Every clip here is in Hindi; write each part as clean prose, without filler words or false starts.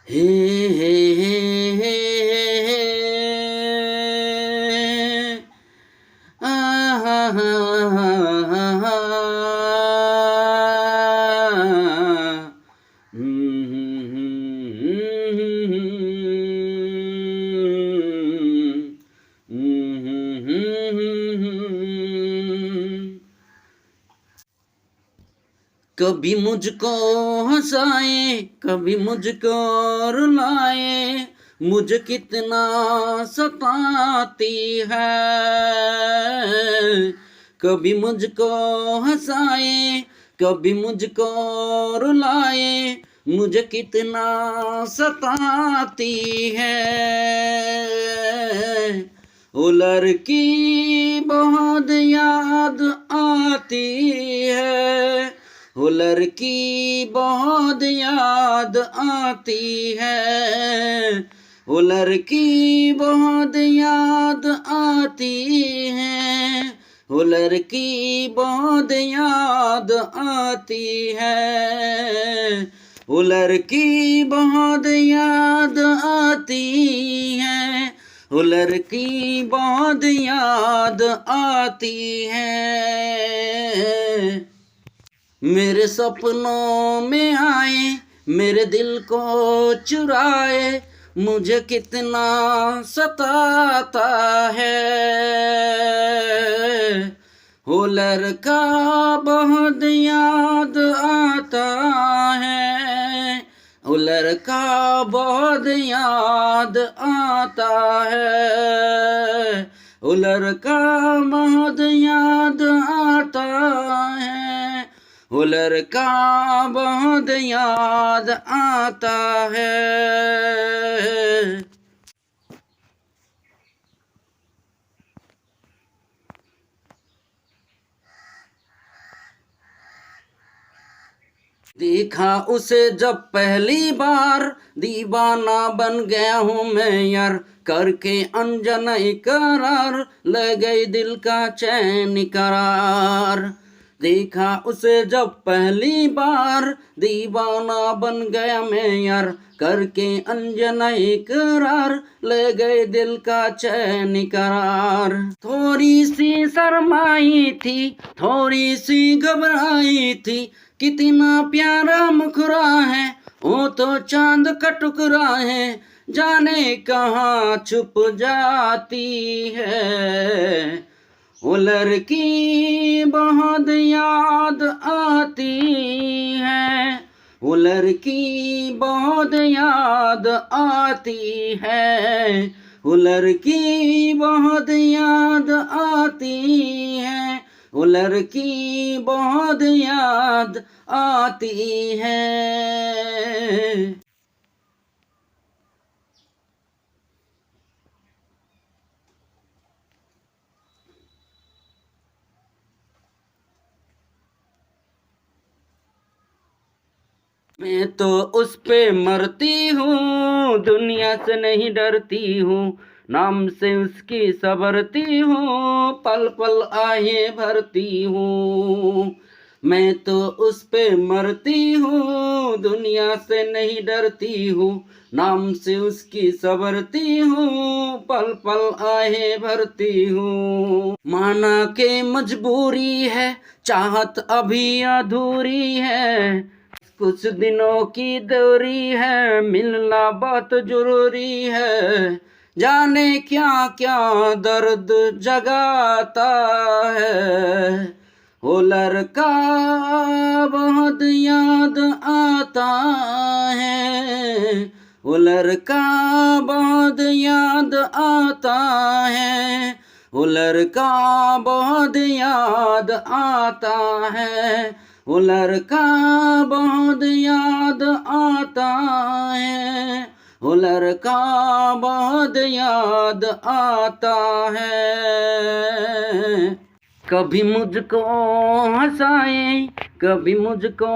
हे हे हे हे हे आ हा हा हा हा कभी मुझको हंसाए, कभी मुझको रुलाए, मुझे कितना सताती है। कभी मुझको हंसाए, कभी मुझको रुलाए, मुझे कितना सताती है। ओ लड़की बहुत याद आती है, वो लड़की बहुत याद आती है, वो लड़की बहुत याद आती है, वो लड़की बहुत याद आती है, वो लड़की बहुत याद आती है, वो लड़की बहुत याद आती है। मेरे सपनों में आए, मेरे दिल को चुराए, मुझे कितना सताता है। वो लड़का बहुत याद आता है, वो लड़का बहुत याद आता है, वो लड़का बहुत याद आता है, वो लड़का बहुत याद आता है। देखा उसे जब पहली बार, दीवाना बन गया हूँ मैं यार, करके अनजाना इकरार, ले गई दिल का चैन करार। देखा उसे जब पहली बार, दीवाना बन गया मैं यार, करके अनजाना इकरार, ले गए दिल का चैन करार। थोड़ी सी शर्माई थी, थोड़ी सी घबराई थी, कितना प्यारा मुखरा है, वो तो चांद का टुकड़ा है, जाने कहाँ छुप जाती है। वो लड़की बहुत याद आती है, वो लड़की बहुत याद आती है, वो लड़की बहुत याद आती है, वो लड़की बहुत याद आती है। मैं तो उस पे मरती हूँ, दुनिया से नहीं डरती हूँ, नाम से उसकी संवरती हूँ, पल पल आहे भरती हूँ। मैं तो उस पे मरती हूँ, दुनिया से नहीं डरती हूँ, नाम से उसकी संवरती हूँ, पल पल आहे भरती हूँ। माना के मजबूरी है, चाहत अभी अधूरी है, कुछ दिनों की दूरी है, मिलना बहुत जरूरी है, जाने क्या क्या दर्द जगाता है। वो लड़का बहुत याद आता है, वो लड़का बहुत याद आता है, वो लड़का बहुत याद आता है, वो लड़का बहुत याद आता है, वो लड़का बहुत याद आता है। कभी मुझको हंसाए, कभी मुझको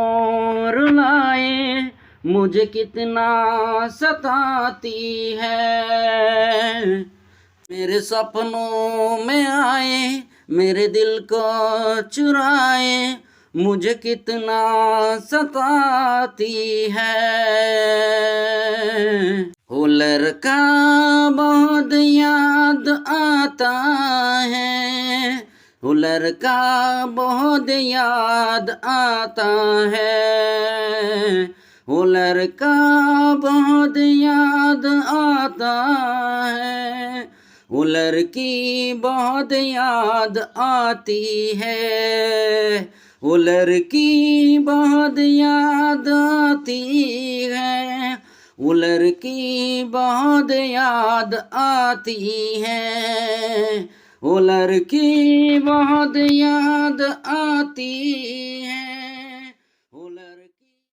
रुलाए, मुझे कितना सताती है। मेरे सपनों में आए, मेरे दिल को चुराए, मुझे कितना सताती है। लड़का बहुत याद आता है, वो लड़का बहुत याद आता है, वो लड़की बहुत याद आती है, वो लड़की बहुत याद आती है, वो लड़की बहुत याद आती है, वो लड़की बहुत याद आती है।